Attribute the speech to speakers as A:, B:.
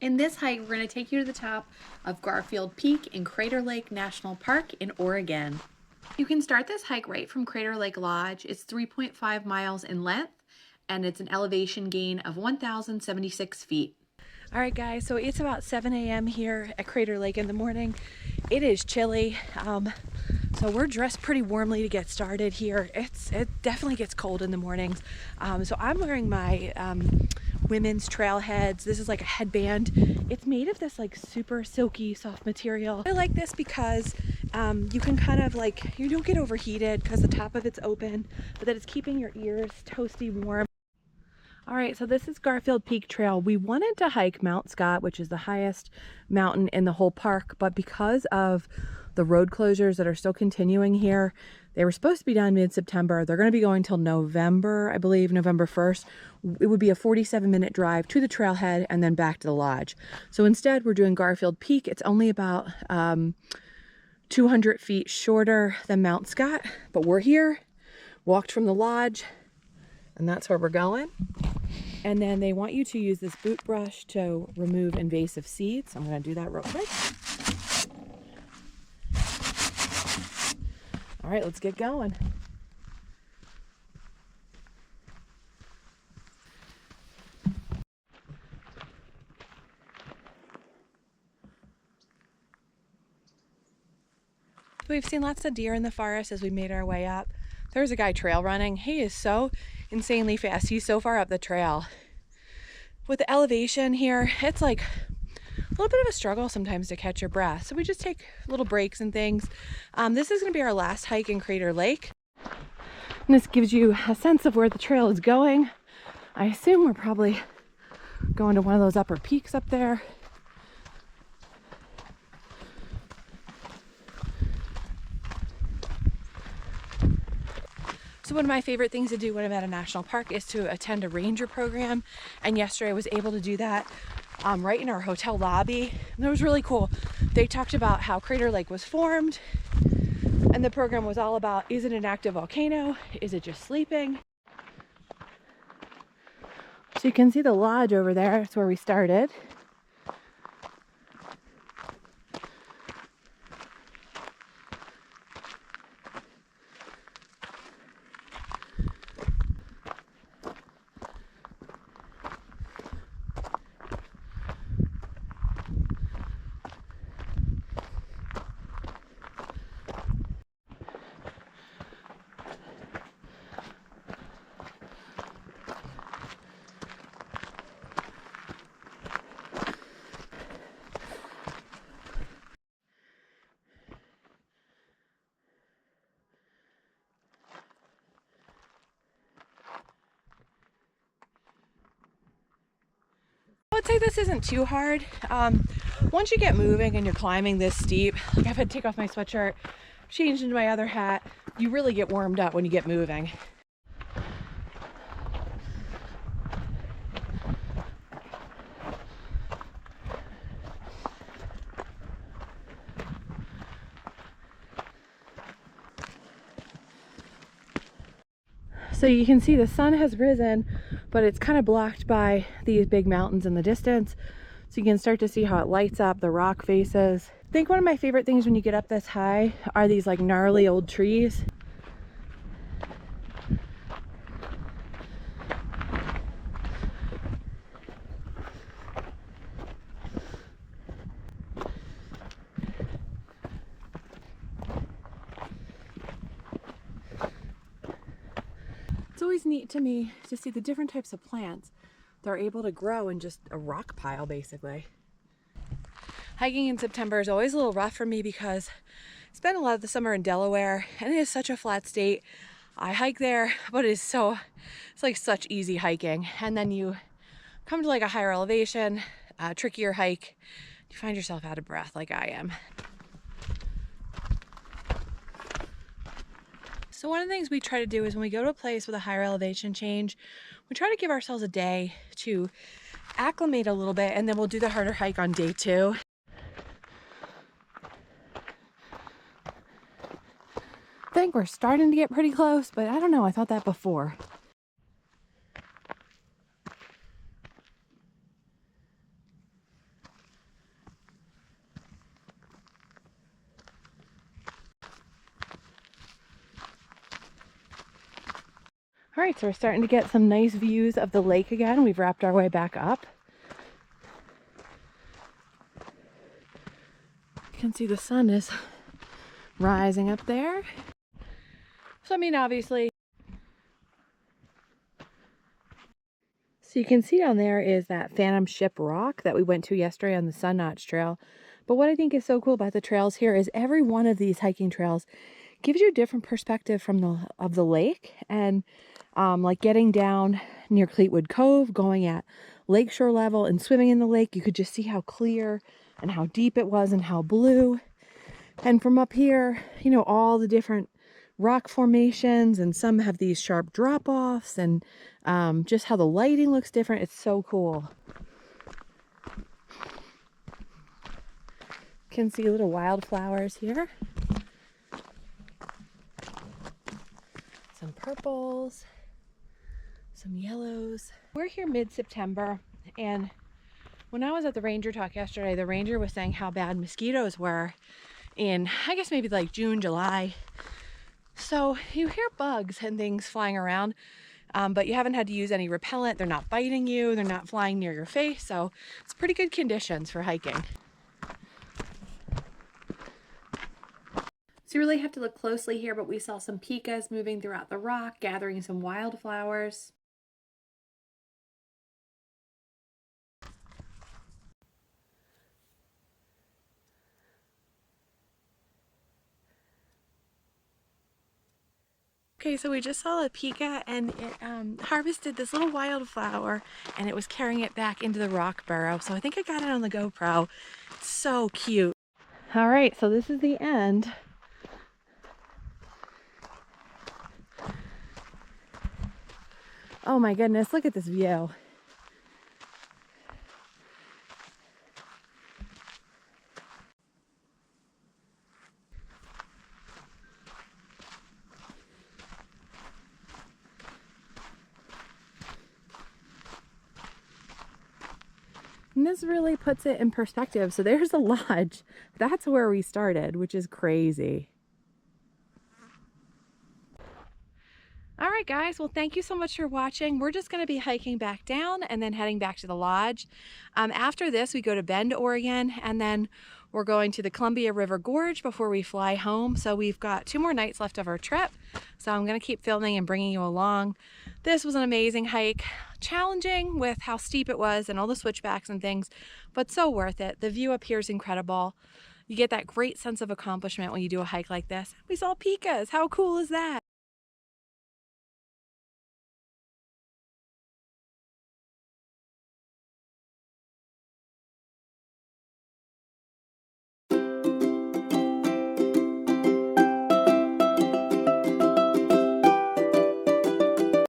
A: In this hike, we're going to take you to the top of Garfield Peak in Crater Lake National Park in Oregon. You can start this hike right from Crater Lake Lodge. It's 3.5 miles in length and it's an elevation gain of 1,076 feet. All right, guys, so it's about 7 a.m. here at Crater Lake in the morning. It is chilly, so we're dressed pretty warmly to get started here. It definitely gets cold in the mornings. So I'm wearing my women's Trailheads. This is like a headband. It's made of this like super silky soft material. I like this because you can kind of like, you don't get overheated because the top of it's open, but that it's keeping your ears toasty warm. All right, so this is Garfield Peak Trail. We wanted to hike Mount Scott, which is the highest mountain in the whole park, but because of the road closures that are still continuing here, they were supposed to be done mid-September. They're going to be going till November, I believe, November 1st. It would be a 47-minute drive to the trailhead and then back to the lodge. So instead, we're doing Garfield Peak. It's only about 200 feet shorter than Mount Scott, but we're here, walked from the lodge, and that's where we're going. And then they want you to use this boot brush to remove invasive seeds. I'm going to do that real quick. All right, let's get going. We've seen lots of deer in the forest as we made our way up. There's a guy trail running. He is so insanely fast. He's so far up the trail. With the elevation here, it's like a little bit of a struggle sometimes to catch your breath. So we just take little breaks and things. This is going to be our last hike in Crater Lake. And this gives you a sense of where the trail is going. I assume we're probably going to one of those upper peaks up there. So one of my favorite things to do when I'm at a national park is to attend a ranger program. And yesterday I was able to do that right in our hotel lobby. And it was really cool. They talked about how Crater Lake was formed. And the program was all about, is it an active volcano? Is it just sleeping? So you can see the lodge over there. That's where we started. I would say this isn't too hard. Once you get moving and you're climbing this steep, like I've had to take off my sweatshirt, change into my other hat, you really get warmed up when you get moving. So you can see the sun has risen, but it's kind of blocked by these big mountains in the distance. So you can start to see how it lights up the rock faces. I think one of my favorite things when you get up this high are these like gnarly old trees. It's always neat to me to see the different types of plants that are able to grow in just a rock pile, basically. Hiking in September is always a little rough for me because I spent a lot of the summer in Delaware and it is such a flat state. I hike there, but it's like such easy hiking. And then you come to like a higher elevation, a trickier hike, you find yourself out of breath like I am. So one of the things we try to do is when we go to a place with a higher elevation change, we try to give ourselves a day to acclimate a little bit, and then we'll do the harder hike on day 2. I think we're starting to get pretty close, but I don't know, I thought that before. All right, so we're starting to get some nice views of the lake again. We've wrapped our way back up. You can see the sun is rising up there. So, I mean, obviously, so you can see down there is that Phantom Ship Rock that we went to yesterday on the Sun Notch Trail. But what I think is so cool about the trails here is every one of these hiking trails gives you a different perspective from the lake. And like getting down near Cleetwood Cove, going at lakeshore level and swimming in the lake, you could just see how clear and how deep it was and how blue. And from up here, you know, all the different rock formations, and some have these sharp drop-offs, and just how the lighting looks different. It's so cool. You can see little wildflowers here. Some purples, some yellows. We're here mid-September, and when I was at the ranger talk yesterday, the ranger was saying how bad mosquitoes were in, I guess maybe like June, July. So you hear bugs and things flying around, but you haven't had to use any repellent. They're not biting you. They're not flying near your face. So it's pretty good conditions for hiking. So you really have to look closely here, but we saw some pikas moving throughout the rock, gathering some wildflowers. Okay, so we just saw a pika, and it harvested this little wildflower, and it was carrying it back into the rock burrow. So I think I got it on the GoPro. It's so cute. All right, so this is the end. Oh my goodness, look at this view. And this really puts it in perspective. So there's a lodge. That's where we started, which is crazy. All right, guys. Well, thank you so much for watching. We're just going to be hiking back down and then heading back to the lodge. After this, we go to Bend, Oregon, and then we're going to the Columbia River Gorge before we fly home. So we've got 2 more nights left of our trip. So I'm going to keep filming and bringing you along. This was an amazing hike, challenging with how steep it was and all the switchbacks and things, but so worth it. The view up here is incredible. You get that great sense of accomplishment when you do a hike like this. We saw pikas. How cool is that?